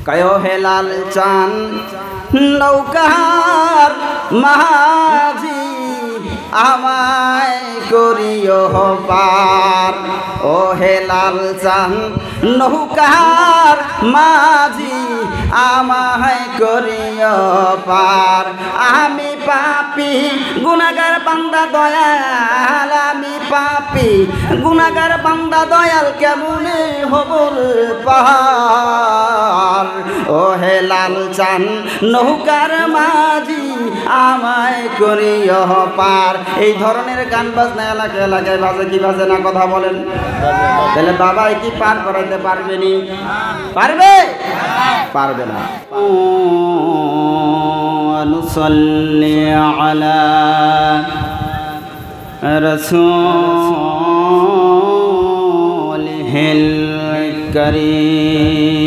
কয়ো হেলাল চান নৌকার মাঝি আমায় করিও পার। ও হেলাল চান নৌকার মাঝি আমায় করিও পার। আমি পাপী গুনাহগার বান্দা দয়াল, আমি পাপী গুনাহগার বান্দা দয়াল, কেমনে হবল পার। ও হেলাল চান নৌকার মাঝি আমায় করিও পার। এই ধরনের গান বাজনা এলাকায় এলাকায় বাজে কি বাজে না কথা বলেন? তাহলে বাবাই কি পার করাইতে পারবে নি? পারবে? পারবে না। নুসাল্লি আলা রাসূলিহিল কারীম।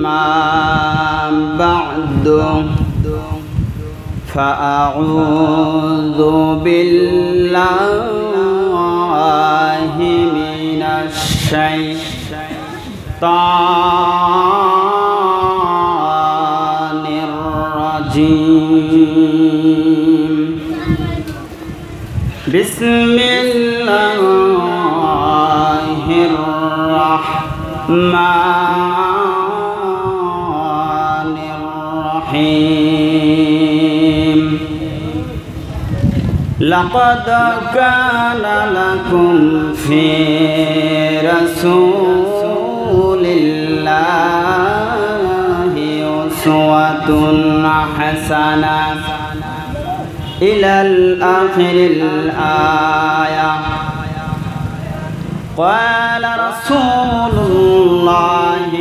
أما بعد فأعوذ بالله من الشيطان الرجيم. بسم الله الرحمن الرحيم. لقد كان لكم في رسول الله أسوة حسنة إلى آخر الآية. قال رسول الله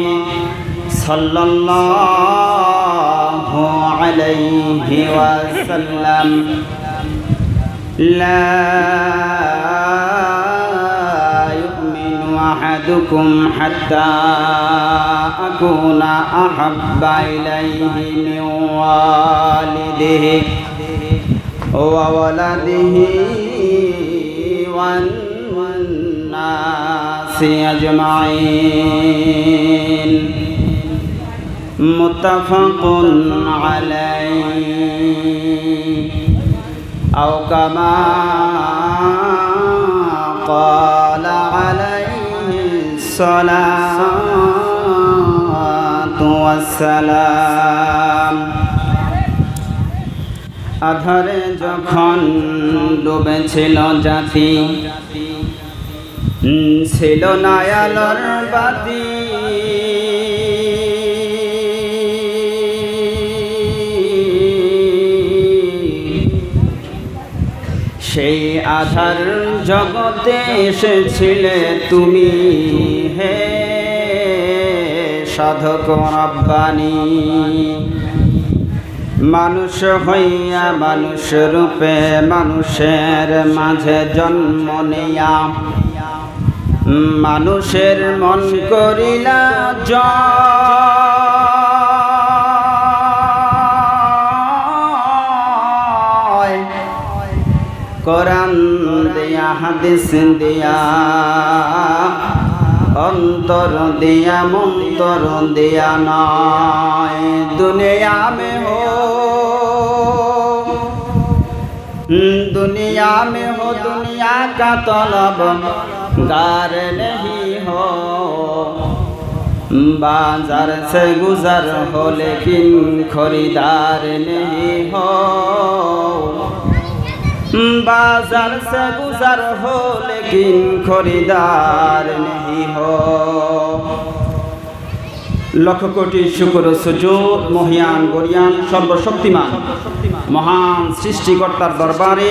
صلى الله عليه وسلم لا يؤمن أحدكم حتى أكون أحب إليه من والده وولده والناس أجمعين. متفق عليه أو كما قال عليه الصلاة والسلام. আধারে যখন ডুবেছিল জাতি, ছিল না আলোর বাতি, সেই আধার জগতে এসেছিলে তুমি, হে সাধক রব্বানী। মানুষ হইয়া মানুষ রূপে মানুষের মাঝে জন্ম নেয়া, মানুষের মন করিলা জয়। কোরআন দিয়া হাদিস দিয়া অন্তর দিয়া মন্তর দিয়া নয়। দুনিয়া में हो दुनिया का तलब गार नहीं हो। बाजार से गुजर हो लेकिन खरीदार नहीं हो। बाजार से गुजर हो लेकिन खरीदार नहीं हो। लख कोटि शुक्र सुजूद মহিয়ান গরিয়ান সর্বশক্তিমান মহান সৃষ্টিকর্তার দরবারে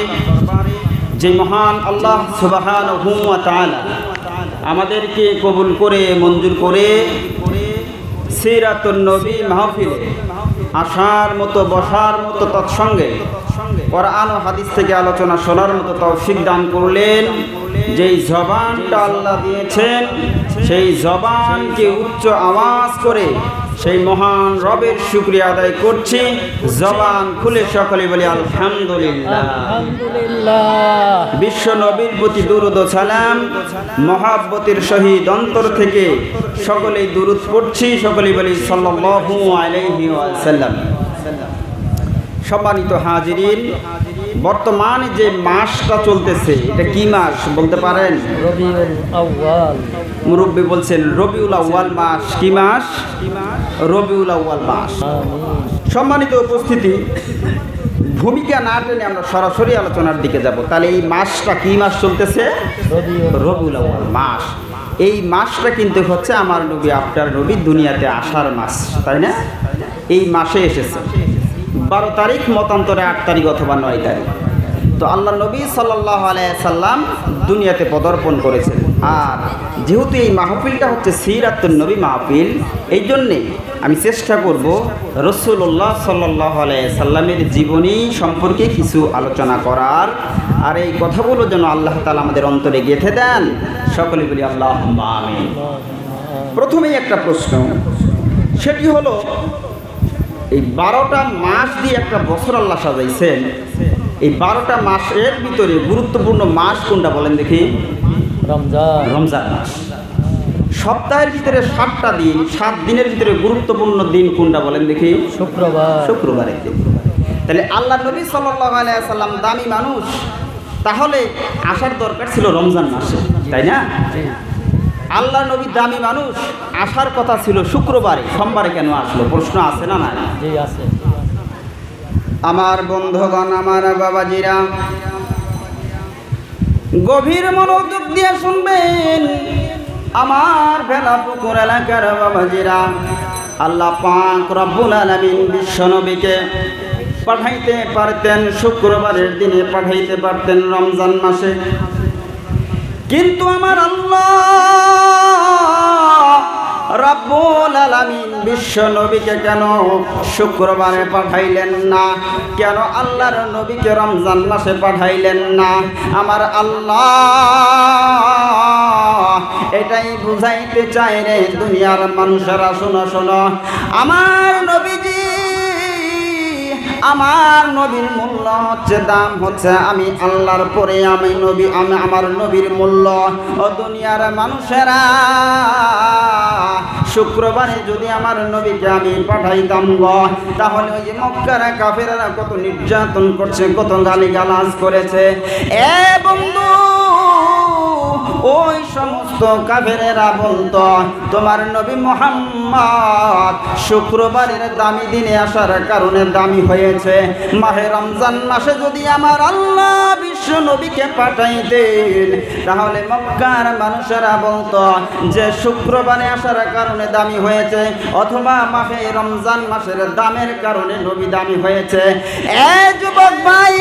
যে মহান আল্লাহ সুবহানাহু ওয়া তাআলা আমাদেরকে কবুল করে মঞ্জুর করে সিরাতুন নবী মাহফিলে আসার মতো বসার মতো তৎসঙ্গে কোরআন ও হাদিস থেকে আলোচনা শোনার মতো তৌফিক দান করলেন। যেই জবানটা আল্লাহ দিয়েছেন সেই জবানকে উচ্চ আওয়াজ করে সেই মহান রবের শুকরিয়া আদায় করছি। জবান খুলে সকলে বলি আলহামদুলিল্লাহ। বিশ্ব নবীর প্রতি দুরূদ ও সালাম মহাব্বতের সহিত অন্তর থেকে সকলেই দুরূদ পড়ছি, সকলেই বলি সাল্লাল্লাহু আলাইহি ওয়াসাল্লাম। সম্মানিত হাজিরিন, বর্তমানে যে মাসটা চলতেছে এটা কি মাস বলতে পারেন? রবিউল আউয়াল। মুরব্বী বলছেন রবিউল আউয়াল মাস। কি মাস? রবিউল আউয়াল মাস। সম্মানিত উপস্থিতি, ভূমিকা না টেনে আমরা সরাসরি আলোচনার দিকে যাব। তাহলে এই মাসটা কি মাস চলতেছে? রবিউল আউয়াল মাস। এই মাসটা কিন্তু হচ্ছে আমার নবী আপনার নবী দুনিয়াতে আসার মাস, তাই না? এই মাসে এসেছে 12 তারিখ, মতান্তরে 8 তারিখ অথবা 9 তারিখ। তো আল্লাহ নবী সাল্লাল্লাহু আলাইহি সাল্লাম দুনিয়াতে পদার্পণ করেছেন। আর যেহেতু এই মাহফিলটা হচ্ছে সিরাতুন নবী মাহফিল, এই জন্যে আমি চেষ্টা করব রাসূলুল্লাহ সাল্লাল্লাহু আলাইহি সাল্লামের জীবনী সম্পর্কে কিছু আলোচনা করার। আর এই কথাগুলো যেন আল্লাহ তাআলা আমাদের অন্তরে গেঁথে দেন। সকলে বলি আল্লাহুম্মা আমিন। প্রথমেই একটা প্রশ্ন, সেটি হলো এই 12টা মাস দিয়ে একটা বছর আল্লাহ সাজাইছেন। এই 12টা মাসের ভিতরে গুরুত্বপূর্ণ মাস কোনটা বলেন দেখি? রমজান মাস। সপ্তাহের ভিতরে 7টা দিন, 7 দিনের ভিতরে গুরুত্বপূর্ণ দিন কোনটা বলেন দেখি? শুক্রবারের দিন। তাহলে আল্লাহ নবী সাল্লাল্লাহু আলাইহি সাল্লাম দামি মানুষ, তাহলে আসার দরকার ছিল রমজান মাসে, তাই না? আল্লাহ নবী দামি মানুষ, আসার কথা ছিল শুক্রবারে। সোমবারে কেন আসলো? প্রশ্ন আছে না? না, আছে। আমার বন্ধুগণ, আমার বাবাজিরা, গভীর মনোযোগ দিয়ে শুনবেন আমার ভেলাপুকুর এলাকার বাবাজিরা। আল্লাহ পাক রব্বুল আলামিন বিশ্ব নবীকে পাঠাইতে পারতেন শুক্রবারের দিনে, পাঠাইতে পারতেন রমজান মাসে, কিন্তু আমার আল্লাহ রব্বুল আলামিন বিশ্ব নবীকে কেন শুক্রবারে পাঠাইলেন না? কেন আল্লাহর নবীকে রমজান মাসে পাঠাইলেন না? আমার আল্লাহ এটাই বুঝাইতে চাই রে দুনিয়ার মানুষেরা। শোনো শোনো, আমার নবীজি, আমার নবীর মূল্য হচ্ছে, দাম হচ্ছে আমি আল্লাহর পরে আমি নবী, আমি আমার নবীর মূল্য। ও দুনিয়ার মানুষেরা, শুক্রবারে যদি আমার নবীকে আমি পাঠাইতাম গো, তাহলে ওই যে মক্কার কাফেররা কত নির্যাতন করছে, কত গালিগালাজ করেছে। এ বন্ধু, ওই সমস্ত কাফেরেরা বলতো তোমার নবী মুহাম্মদ শুক্রবারের দামি দিনে আসার কারণে দামি হয়েছে। মাহে রমজান মাসে যদি আমার আল্লাহ বিশ্ব নবীকে পাঠাইতেন, তাহলে মক্কার মানুষেরা বলতো যে শুক্রবারে আসার কারণে দামি হয়েছে, অথবা মাহে রমজান মাসের দামের কারণে নবী দামি হয়েছে। এ যুবক ভাই,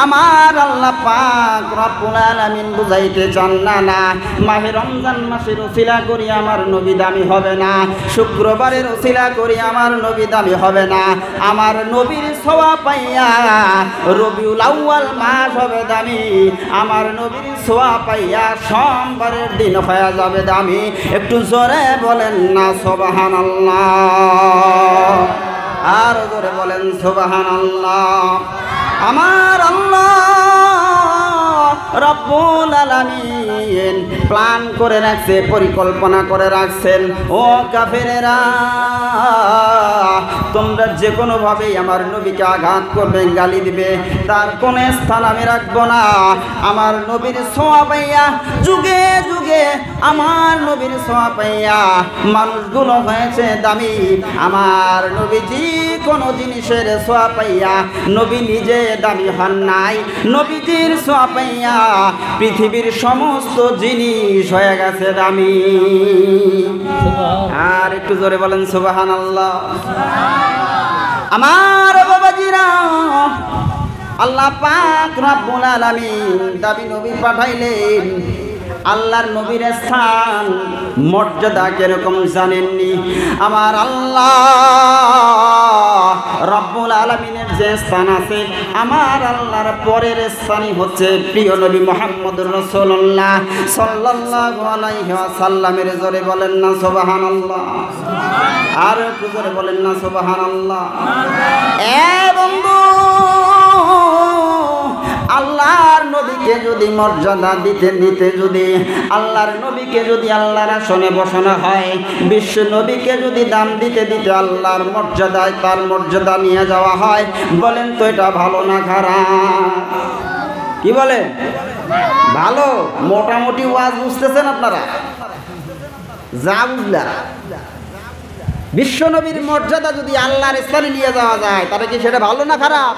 আমার আল্লাহ পাক রব্বুল আলামিন বুঝাইতে চান না, না মাহে রমজান মাসের উসিলা করি আমার নবী দামি হবে না, শুক্রবারের উসিলা করি আমার নবী দামি হবে না। আমার নবীর সওয়াব পাইয়া রবিউল আউয়াল মাস হবে দামি, আমার নবীর সওয়াব পাইয়া সোমবারের দিন হয়ে যাবে দামি। একটু জোরে বলেন না সুবহানাল্লাহ, আর জোরে বলেন সুবহানাল্লাহ। আমার আল্লাহ রব্বুল আলামিন প্ল্যান করে রাখছে, পরিকল্পনা করে রাখছেন। ও কাফেরেরা, তোমরা যে কোনোভাবেই আমার নবীকে আঘাত করবে, গালি দিবে, তার কোনো স্থান আমি রাখবো না। আমার নবীর ছোঁয়া পাইয়া যুগে যুগে আমার নবীর ছোঁয়া পাইয়া মানুষগুলো হয়েছে দামি। আমার নবীজি কোনো জিনিসের ছোঁয়া পাইয়া নবী নিজে দামি হন নাই, নবীজির ছোঁয়া পাইয়া পৃথিবীর সমস্ত জিনিস হয়ে গেছে দামি। আর একটু জোরে বলেন সুবহানাল্লাহ। আমার বাবাজিরা, আল্লাহ পাক রব্বুল আলামিন দাবি নবী পাঠাইলেন। আল্লাহর নবীর স্থান মর্যাদা কিরকম জানেননি? আমার আল্লাহ রব্বুল আলামিনের যে স্থান আছে, আমার আল্লাহর পরের স্থানই হচ্ছে প্রিয় নবী মুহাম্মদুর রাসূলুল্লাহ সাল্লাল্লাহু আলাইহি ওয়াসাল্লামের। জোরে বলেন না সুবহানাল্লাহ, আর একটু জোরে বলেন না সুবহানাল্লাহ। এ বন্ধু, আল্লাহর নবীকে যদি মর্যাদা দিতে যদি আল্লাহর নবীকে যদি আল্লাহর আসনে বসানো হয়, বিশ্ব নবীকে যদি দাম দিতে আল্লাহর মর্যাদায় তার মর্যাদা নিয়ে যাওয়া হয়, বলেন তো এটা ভালো না খারাপ? কি বলে? ভালো। মোটামুটি ওয়াজ বুঝতেছেন আপনারা? যা বুঝলা, বিশ্ব নবীর মর্যাদা যদি আল্লাহর স্থানে নিয়ে যাওয়া যায়, তাহলে কি সেটা ভালো না খারাপ?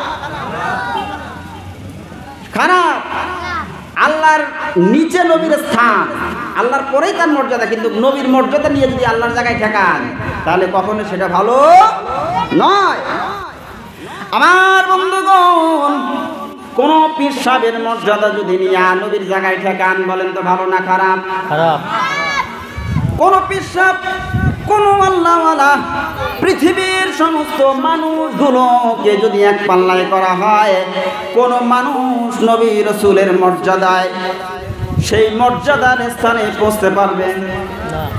খারাপ। আল্লাহর নিচে নবীর স্থান, আল্লাহর পরেই তার মর্যাদা, কিন্তু নবীর মর্যাদা নিয়ে যদি আল্লাহর জায়গায় ঠেকান, তাহলে কখনো সেটা ভালো নয়। আমার বন্ধুগণ, কোন পীর সাহেবের মর্যাদা যদি নিয়ে নবীর জায়গায় ঠেকান, বলেন তো ভালো না খারাপ? খারাপ। কোন পীর সাহেব, কোন আল্লাহওয়ালা, পৃথিবীর সমস্ত মানুষগুলোকে যদি এক পাল্লায় করা হয়, কোন মানুষ নবী রাসূলের মর্যাদায় সেই মর্যাদার স্থানে পৌঁছতে পারবে?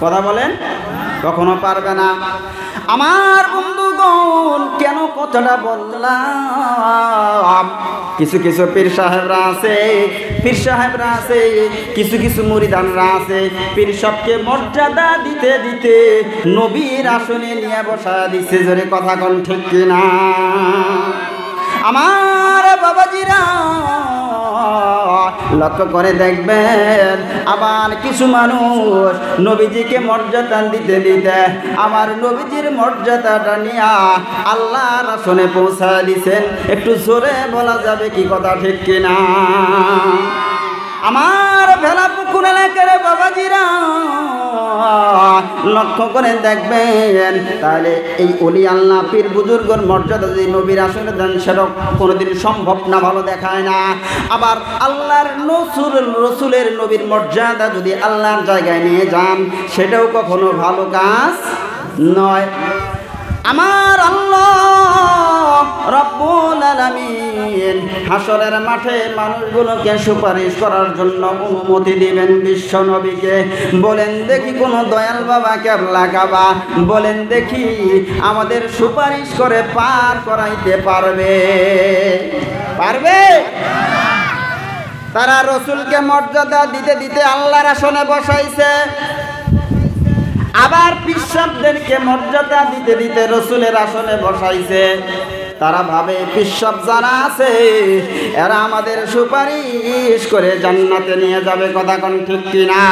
কথা বলেন, কখনো পারবে না। আমার বন্ধুগণ, কেন কথাটা বললাম? কিছু কিছু পীর সাহেবরা আছে, কিছু মুরিদানরা আছে, পীর সবকে মর্যাদা দিতে নবীর আসনে নিয়ে বসা দিচ্ছে। জোরে কথা কোন ঠিক কিনা? আমার বাবাজিরা লক্ষ্য করে দেখবেন, আবার কিছু মানুষ নবীজিকে মর্যাদা দিতে আমার নবীজির মর্যাদাটা নিয়ে আল্লাহর আসনে পৌঁছা দিছেন। একটু জোরে বলা যাবে কি কথা ঠিক কিনা? আমার ভেলা পুকুর এলাকার বাবাজিরা লক্ষ্য করে দেখবেন, তাহলে এই ওলি আল্লাহ পীর বুজুর্গর মর্যাদা যদি নবীর আসনে দেন, সেটা কোনোদিন সম্ভব না, ভালো দেখায় না। আবার আল্লাহর রসুলের নবীর মর্যাদা যদি আল্লাহর জায়গায় নিয়ে যান, সেটাও কখনো ভালো কাজ নয়। আমার আল্লাহ রব্বুল আলামিন হাসরের মাঠে মানুষগুলোকে সুপারিশ করার জন্য অনুমতি দিবেন বিশ্ব নবীকে। বলেন দেখি কোন দয়াল বাবা কেবলা কাবা, বলেন দেখি আমাদের সুপারিশ করে পার করাইতে পারবে? তারা রসুলকে মর্যাদা দিতে আল্লাহর আসনে বসাইছে, আবার পিসাবদেরকে মর্যাদা দিতে রসুলের আসনে বসাইছে। তারা ভাবে পিসাব যারা আছে এরা আমাদের সুপারিশ করে জান্নাতে নিয়ে যাবে। কথা কোন ঠিক কিনা?